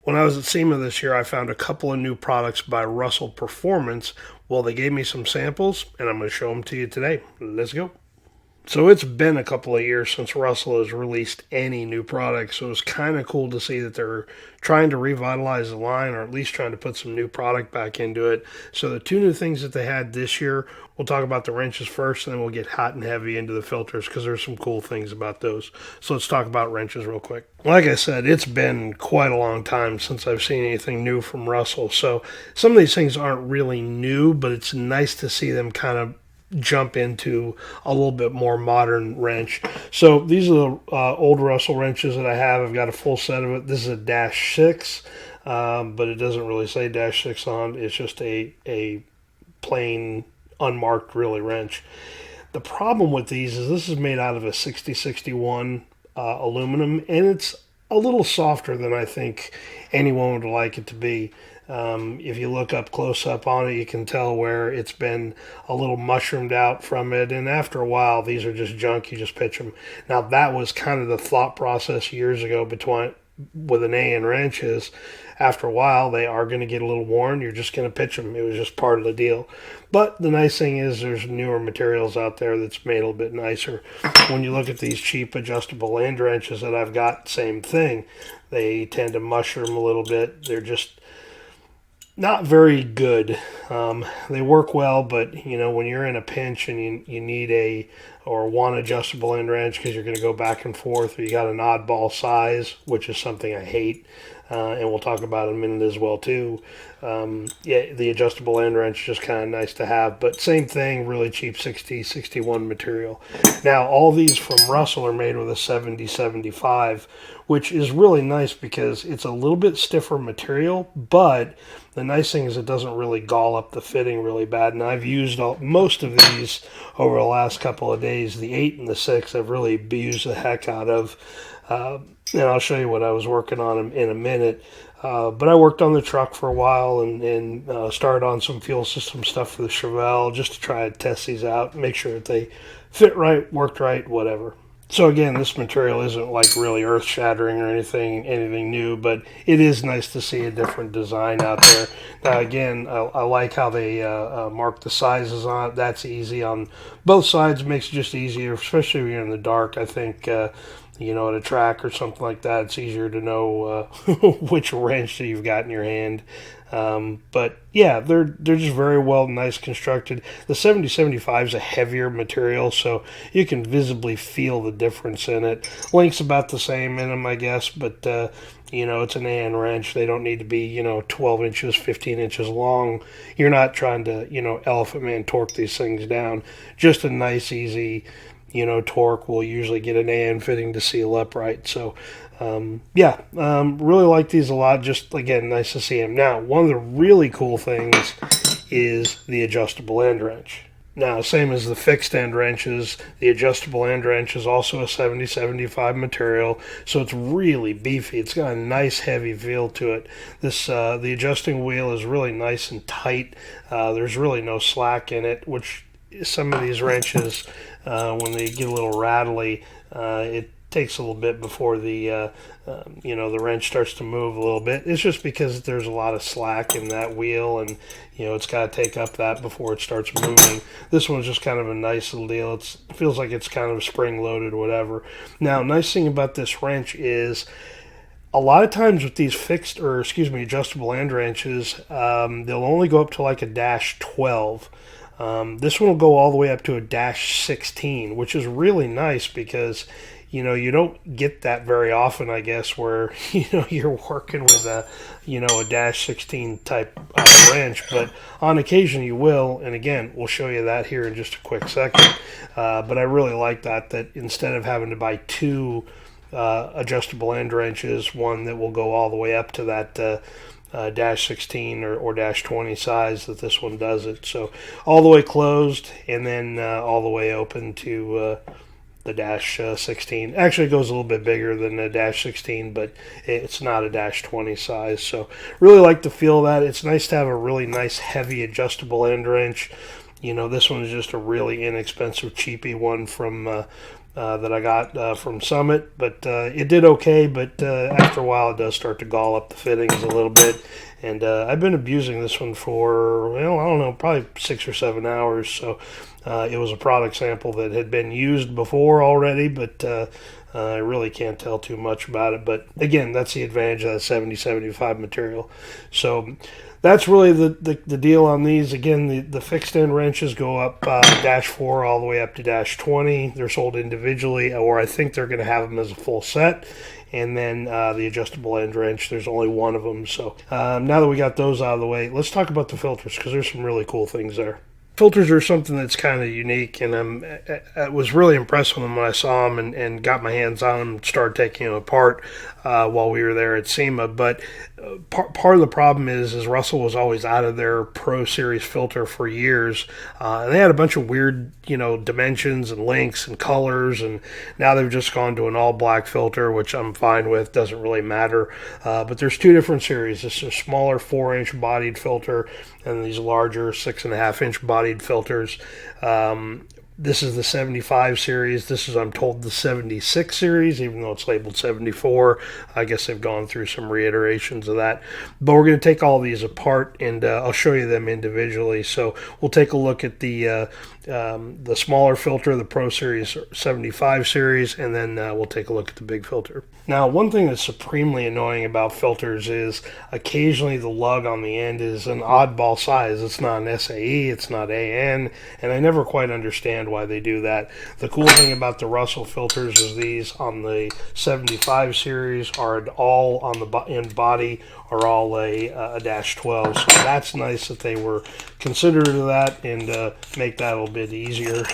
When I was at SEMA this year, I found a couple of new products by Russell Performance. Well, they gave me some samples, and I'm going to show them to you today. Let's go. So it's been a couple of years since Russell has released any new product, so it's kind of cool to see that they're trying to revitalize the line, or at least trying to put some new product back into it. So the two new things that they had this year, we'll talk about the wrenches first, and then we'll get hot and heavy into the filters because there's some cool things about those. So let's talk about wrenches real quick. Like I said, it's been quite a long time since I've seen anything new from Russell. So some of these things aren't really new, but it's nice to see them kind of jump into a little bit more modern wrench. So these are the old Russell wrenches that I have. I've got a full set of it. This is a Dash 6, but it doesn't really say Dash 6 on. It's just a plain, unmarked, really, wrench. The problem with these is this is made out of a 6061 aluminum, and it's a little softer than I think anyone would like it to be. If you look up close up on it, you can tell where it's been a little mushroomed out from it. And after a while, these are just junk. You just pitch them. Now, that was kind of the thought process years ago with an A in wrenches. After a while, they are going to get a little worn. You're just going to pitch them. It was just part of the deal. But the nice thing is there's newer materials out there that's made a little bit nicer. When you look at these cheap adjustable end wrenches that I've got, same thing. They tend to mushroom a little bit. They're just not very good. They work well, but when you're in a pinch and you need one adjustable end wrench because you're going to go back and forth, or you got an oddball size, which is something I hate, and we'll talk about in a minute as well too. The adjustable end wrench is just kind of nice to have, but same thing, really cheap 6061 material. Now, all these from Russell are made with a 7075, which is really nice because it's a little bit stiffer material, but the nice thing is it doesn't really gall up the fitting really bad. And I've used most of these over the last couple of days. The 8 and the 6 I've really used the heck out of. And I'll show you what I was working on in a minute. But I worked on the truck for a while and started on some fuel system stuff for the Chevelle just to try to test these out, make sure that they fit right, worked right, whatever. So again, this material isn't like really earth-shattering or anything new, but it is nice to see a different design out there. Now again, I like how they mark the sizes on it. That's easy on both sides. Makes it just easier, especially when you're in the dark. I think at a track or something like that, it's easier to know which wrench that you've got in your hand. But yeah, they're just very well, nice constructed. The 7075 is a heavier material, so you can visibly feel the difference in it. Length's about the same in them, I guess, but it's an AN wrench. They don't need to be 12 inches, 15 inches long. You're not trying to elephant man torque these things down. Just a nice, easy torque will usually get an AN fitting to seal upright. So really like these a lot. Just again, nice to see them. Now, one of the really cool things is the adjustable end wrench. Now, same as the fixed end wrenches, the adjustable end wrench is also a 7075 material, so it's really beefy. It's got a nice heavy feel to it. The adjusting wheel is really nice and tight. There's really no slack in it, which some of these wrenches, when they get a little rattly, it takes a little bit before the wrench starts to move a little bit. It's just because there's a lot of slack in that wheel, and it's got to take up that before it starts moving. This one's just kind of a nice little deal. It feels like it's kind of spring loaded or whatever. Now, nice thing about this wrench is a lot of times with these adjustable end wrenches, they'll only go up to like a Dash 12. This one will go all the way up to a Dash 16, which is really nice because you don't get that very often, I guess, where you're working with a Dash 16 type wrench, but on occasion you will. And again, we'll show you that here in just a quick second. But I really like that instead of having to buy two adjustable end wrenches, one that will go all the way up to that Dash 16 or Dash 20 size, that this one does it. So all the way closed and then all the way open to the Dash 16. Actually, it goes a little bit bigger than the Dash 16, but it's not a Dash 20 size. So really like the feel of that. It's nice to have a really nice heavy adjustable end wrench. This one is just a really inexpensive, cheapy one from that I got from Summit, but it did okay. But after a while, it does start to gall up the fittings a little bit. And I've been abusing this one for, well, I don't know, probably 6 or 7 hours. So it was a product sample that had been used before already, but I really can't tell too much about it. But again, that's the advantage of that 7075 material. So that's really the deal on these. Again, the fixed end wrenches go up -4 all the way up to -20. They're sold individually, or I think they're going to have them as a full set. And then the adjustable end wrench, there's only one of them. So now that we got those out of the way, let's talk about the filters, because there's some really cool things there. Filters are something that's kind of unique, and I was really impressed with them when I saw them and got my hands on them and started taking them apart while we were there at SEMA. But part of the problem is Russell was always out of their Pro Series filter for years, and they had a bunch of weird, dimensions and lengths and colors, and now they've just gone to an all-black filter, which I'm fine with, doesn't really matter. But there's two different series. This is a smaller 4-inch bodied filter, and these larger 6.5-inch bodied filters. This is the 75 series. This is, I'm told, the 76 series, even though it's labeled 74. I guess they've gone through some reiterations of that. But we're going to take all these apart, and I'll show you them individually. So we'll take a look at the smaller filter, the Pro Series 75 series, and then we'll take a look at the big filter. Now, one thing that's supremely annoying about filters is occasionally the lug on the end is an oddball size. It's not an SAE, it's not AN, and I never quite understand why they do that. The cool thing about the Russell filters is these on the 75 series are all on the end body are all a -12. So that's nice that they were considerate of that and make that a little bit easier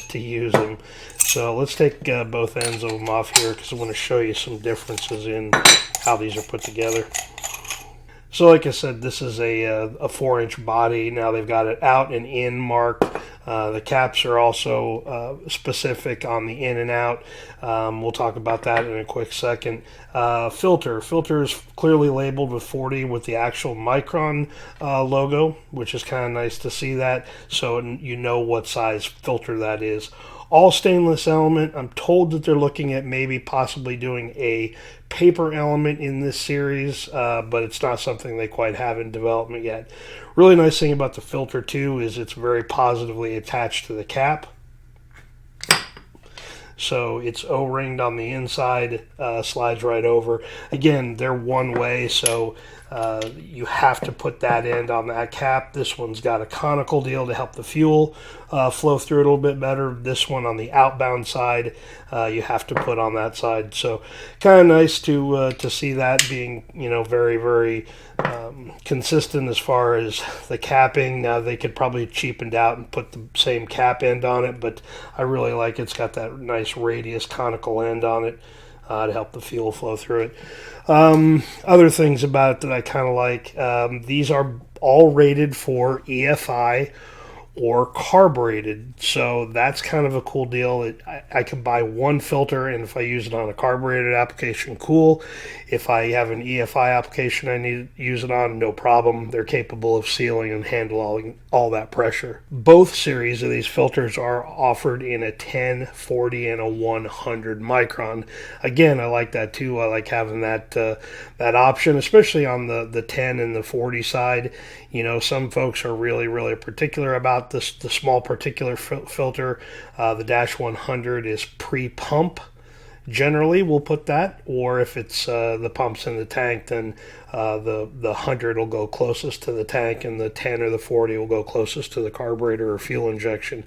to use them. So let's take both ends of them off here, because I want to show you some differences in how these are put together. So like I said, this is a 4-inch body. Now they've got it out and in marked. The caps are also specific on the in and out. We'll talk about that in a quick second. Filter is clearly labeled with 40 with the actual Micron logo, which is kind of nice to see that, so you know what size filter that is. All stainless element. I'm told that they're looking at maybe possibly doing a paper element in this series, but it's not something they quite have in development yet. Really nice thing about the filter too is it's very positively attached to the cap. So it's O-ringed on the inside, slides right over. Again, they're one way, so you have to put that end on that cap. This one's got a conical deal to help the fuel flow through it a little bit better. This one on the outbound side, you have to put on that side. So kind of nice to see that being, very, very consistent as far as the capping. Now they could probably cheapened out and put the same cap end on it, but I really like it's got that nice radius conical end on it to help the fuel flow through it. Other things about it that I kind of like, these are all rated for EFI or carbureted, so that's kind of a cool deal. I can buy one filter, and if I use it on a carbureted application, cool. If I have an EFI application I need to use it on, no problem. They're capable of sealing and handling all that pressure. Both series of these filters are offered in a 10, 40, and a 100 micron. Again, I like that too. I like having that option, especially on the 10 and the 40 side. Some folks are really, really particular about the small particular filter. The -100 is pre-pump. Generally, we'll put that, or if it's the pumps in the tank, then the 100 will go closest to the tank, and the 10 or the 40 will go closest to the carburetor or fuel injection.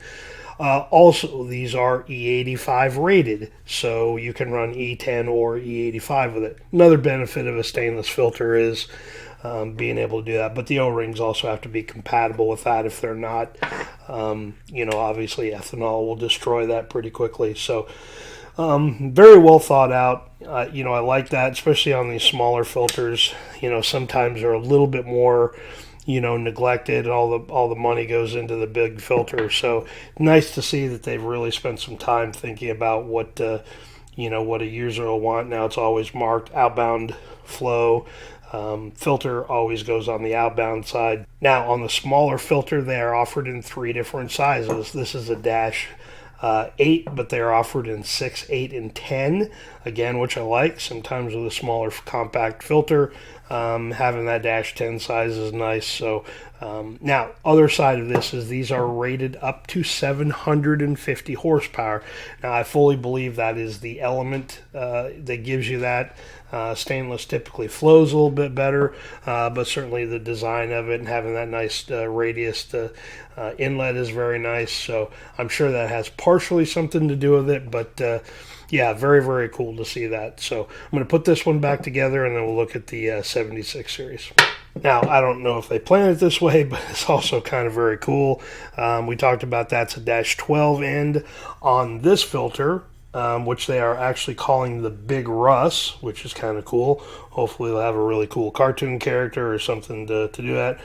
Also, these are E85 rated, so you can run E10 or E85 with it. Another benefit of a stainless filter is being able to do that, but the O-rings also have to be compatible with that. If they're not, obviously ethanol will destroy that pretty quickly. So very well thought out. I like that, especially on these smaller filters. Sometimes they're a little bit more neglected, and all the money goes into the big filter. So nice to see that they've really spent some time thinking about what what a user will want. Now it's always marked outbound flow. Filter always goes on the outbound side. Now on the smaller filter, they are offered in 3 different sizes. This is a 8, but they're offered in 6, 8, and 10, again, which I like. Sometimes with a smaller compact filter, having that dash 10 size is nice. So now, other side of this is these are rated up to 750 horsepower. Now, I fully believe that is the element that gives you that. Stainless typically flows a little bit better, but certainly the design of it and having that nice radius inlet is very nice. So I'm sure that has partially something to do with it, but yeah, very, very cool to see that. So I'm going to put this one back together, and then we'll look at the 76 series. Now, I don't know if they plan it this way, but it's also kind of very cool. We talked about that's a dash 12 end on this filter, which they are actually calling the Big Russ, which is kind of cool. Hopefully they'll have a really cool cartoon character or something to do that.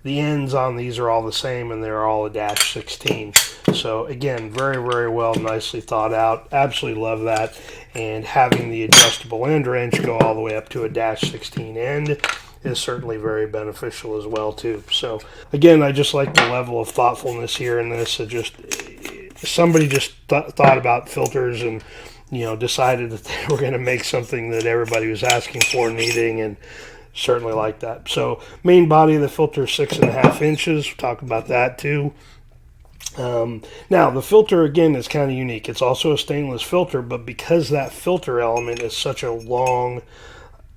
The ends on these are all the same, and they're all a dash 16. So again, very, very well, nicely thought out. Absolutely love that. And having the adjustable end wrench go all the way up to a dash 16 end is certainly very beneficial as well too. So again, I just like the level of thoughtfulness here in this. Somebody just thought about filters and decided that they were going to make something that everybody was asking for, needing, and certainly like that. So main body of the filter is 6.5 inches. We'll talk about that too. Now the filter again is kind of unique. It's also a stainless filter, but because that filter element is such a long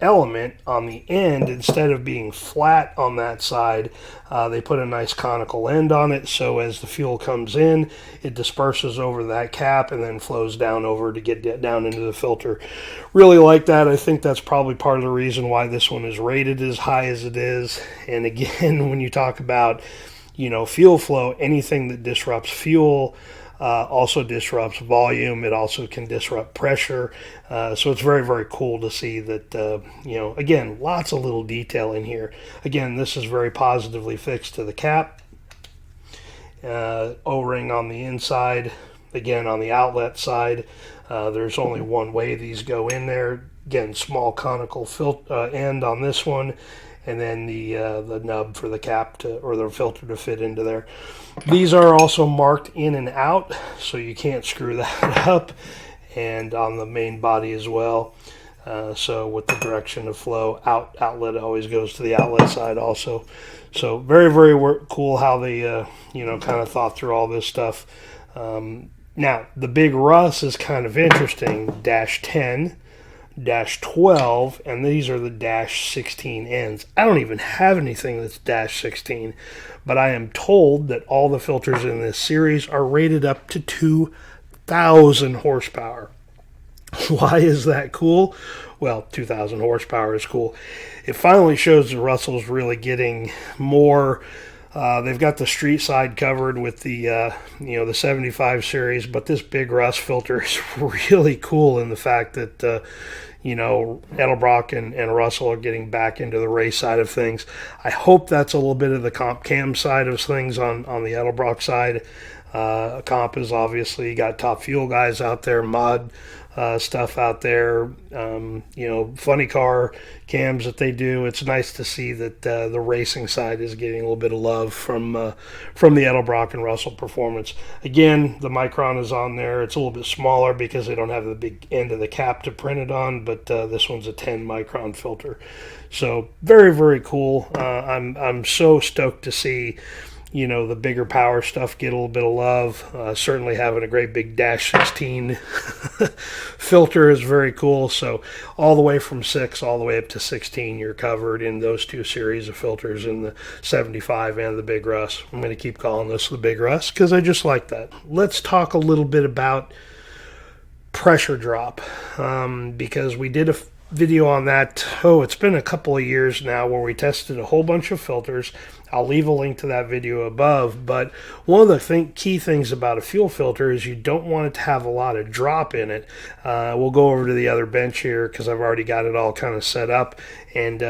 element on the end, instead of being flat on that side, they put a nice conical end on it, so as the fuel comes in, it disperses over that cap and then flows down over to get down into the filter. Really like that. I think that's probably part of the reason why this one is rated as high as it is. And again, when you talk about fuel flow, anything that disrupts fuel also disrupts volume. It also can disrupt pressure. So it's very, very cool to see that, again, lots of little detail in here. Again, this is very positively fixed to the cap. O-ring on the inside. Again, on the outlet side, there's only one way these go in there. Again, small conical end on this one. And then the nub for the cap or the filter to fit into there. These are also marked in and out, so you can't screw that up, and on the main body as well. So with the direction of flow, outlet always goes to the outlet side also. So very, very cool how they kind of thought through all this stuff. Now the Big Russ is kind of interesting. Dash 10. Dash 12, and these are the dash 16 ends. I don't even have anything that's dash 16, but I am told that all the filters in this series are rated up to 2,000 horsepower. Why is that cool? Well, 2,000 horsepower is cool. It finally shows that Russell's really getting more. They've got the street side covered with the the 75 series, but this Big Russ filter is really cool in the fact that edelbrock and Russell are getting back into the race side of things. I hope that's a little bit of the comp cam side of things on the edelbrock side. Comp is obviously got top fuel guys out there, mod stuff out there, funny car cams that they do. It's nice to see that the racing side is getting a little bit of love from the edelbrock and Russell performance. Again, the micron is on there. It's a little bit smaller because they don't have the big end of the cap to print it on, but this one's a 10 micron filter. So very, very cool. I'm so stoked to see the bigger power stuff get a little bit of love. Certainly having a great big dash 16 filter is very cool. So all the way from 6 all the way up to 16, you're covered in those two series of filters in the 75 and the Big Russ. I'm going to keep calling this the Big Russ because I just like that. Let's talk a little bit about pressure drop because we did a video on that. It's been a couple of years now where we tested a whole bunch of filters. I'll leave a link to that video above, but one of the key things about a fuel filter is you don't want it to have a lot of drop in it. We'll go over to the other bench here because I've already got it all kind of set up, and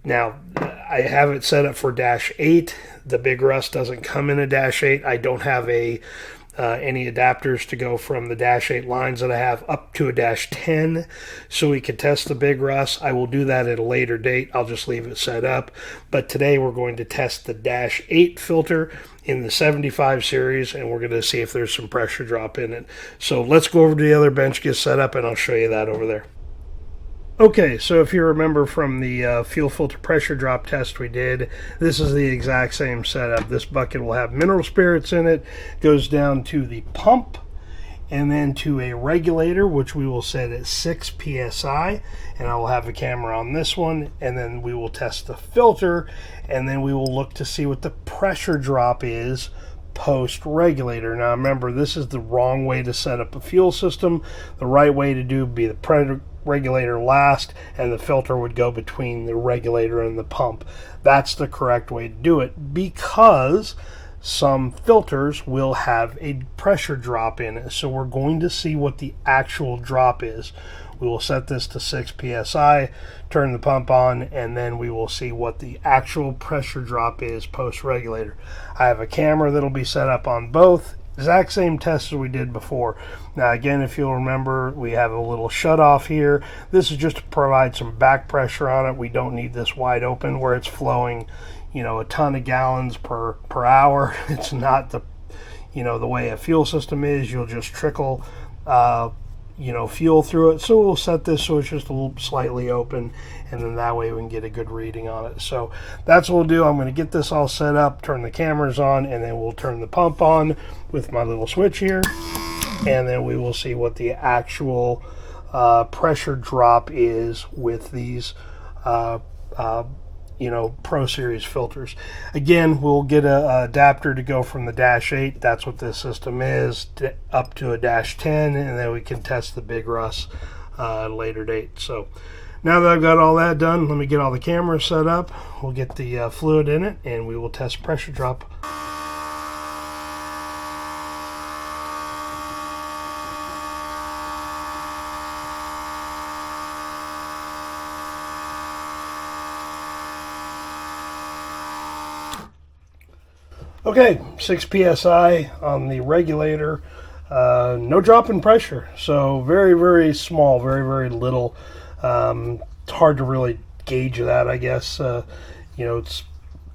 now I have it set up for dash 8. The Big Russ doesn't come in a dash 8. I don't have a any adapters to go from the Dash 8 lines that I have up to a Dash 10 so we can test the Big Russ. I will do that at a later date. I'll just leave it set up. But today we're going to test the Dash 8 filter in the 75 series, and we're going to see if there's some pressure drop in it. So let's go over to the other bench, get set up, and I'll show you that over there. Okay, so if you remember from the fuel filter pressure drop test we did, this is the exact same setup. This bucket will have mineral spirits in it, goes down to the pump, and then to a regulator, which we will set at 6 psi, and I will have a camera on this one, and then we will test the filter, and then we will look to see what the pressure drop is post regulator. Now remember, this is the wrong way to set up a fuel system. The right way to do would be the regulator last, and the filter would go between the regulator and the pump. That's the correct way to do it, because some filters will have a pressure drop in it. So we're going to see what the actual drop is. We will set this to 6 psi, turn the pump on, and then we will see what the actual pressure drop is post regulator. I have a camera that'll be set up on both. Exact same test as we did before. Now again, if you'll remember, we have a little shut off here. This is just to provide some back pressure on it. We don't need this wide open where it's flowing, you know, a ton of gallons per hour. It's not the, you know, the way a fuel system is. You'll just trickle you know, fuel through it. So we'll set this so it's just a little slightly open, and then that way we can get a good reading on it. So that's what we'll do. I'm going to get this all set up, turn the cameras on, and then we'll turn the pump on with my little switch here, and then we will see what the actual pressure drop is with these you know, Pro Series filters. Again, we'll get a adapter to go from the Dash 8, that's what this system is, up to a Dash 10, and then we can test the Big Russ at a later date. So now that I've got all that done, let me get all the cameras set up. We'll get the fluid in it, and we will test pressure drop. Okay, 6 psi on the regulator, no drop in pressure, so very, very small, very, very little. It's hard to really gauge that, I guess. You know, it's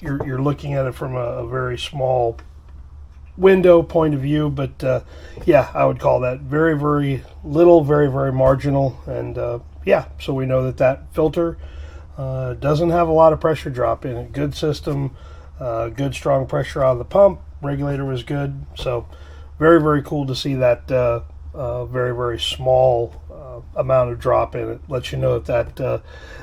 you're looking at it from a very small window point of view, but yeah, I would call that very, very little, very, very marginal, and yeah, so we know that that filter doesn't have a lot of pressure drop in it. Good system. Good strong pressure out of the pump. Regulator was good. So very, very cool to see that very, very small amount of drop in it. Lets you know that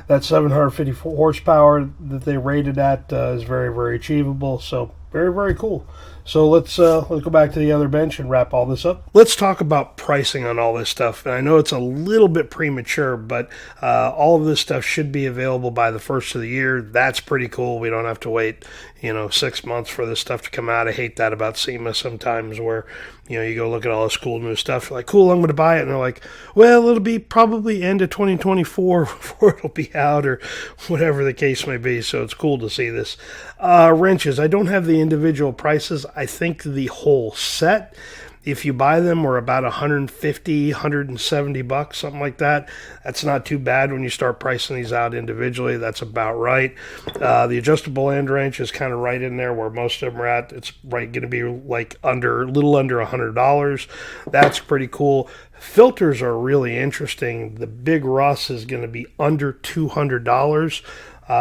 that 754 horsepower that they rated at is very, very achievable. So very, very cool. So let's go back to the other bench and wrap all this up. Let's talk about pricing on all this stuff. And I know it's a little bit premature, but all of this stuff should be available by the first of the year. That's pretty cool. We don't have to wait, you know, 6 months for this stuff to come out. I hate that about SEMA sometimes, where, you know, you go look at all this cool new stuff. You're like, cool, I'm going to buy it. And they're like, well, it'll be probably end of 2024 before it'll be out, or whatever the case may be. So it's cool to see this. Wrenches, I don't have the individual prices. I think the whole set, if you buy them, are about $150, $170, something like that. That's not too bad when you start pricing these out individually. That's about right. The adjustable end wrench is kind of right in there where most of them are at. It's right going to be like a little under $100. That's pretty cool. Filters are really interesting. The Big Russ is going to be under $200.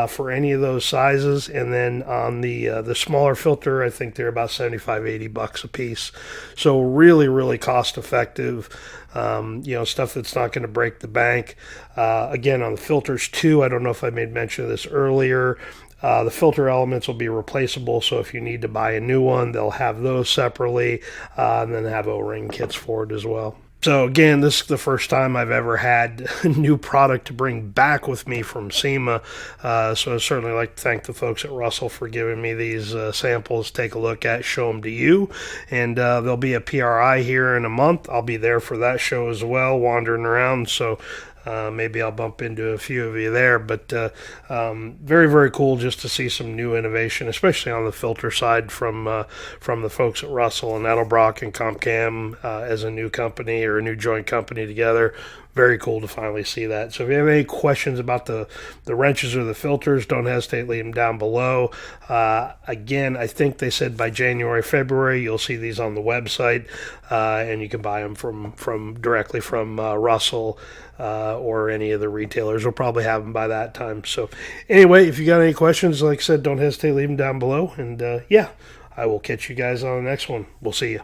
For any of those sizes, and then on the smaller filter, I think they're about $75-$80 a piece. So really, really cost effective. You know, stuff that's not going to break the bank. Again, on the filters too, I don't know if I made mention of this earlier. The filter elements will be replaceable, so if you need to buy a new one, they'll have those separately, and then have O-ring kits for it as well. So again, this is the first time I've ever had a new product to bring back with me from SEMA. So I'd certainly like to thank the folks at Russell for giving me these samples to take a look at, show them to you. And there'll be a PRI here in a month. I'll be there for that show as well, wandering around. So Maybe I'll bump into a few of you there. But very, very cool just to see some new innovation, especially on the filter side from the folks at Russell and Edelbrock and CompCam as a new company or a new joint company together. Very cool to finally see that. So if you have any questions about the wrenches or the filters, don't hesitate, leave them down below. Again, I think they said by January, February, you'll see these on the website, and you can buy them from directly from Russell or any of the retailers. We'll probably have them by that time. So anyway, if you got any questions, like I said, don't hesitate, leave them down below. And yeah, I will catch you guys on the next one. We'll see you.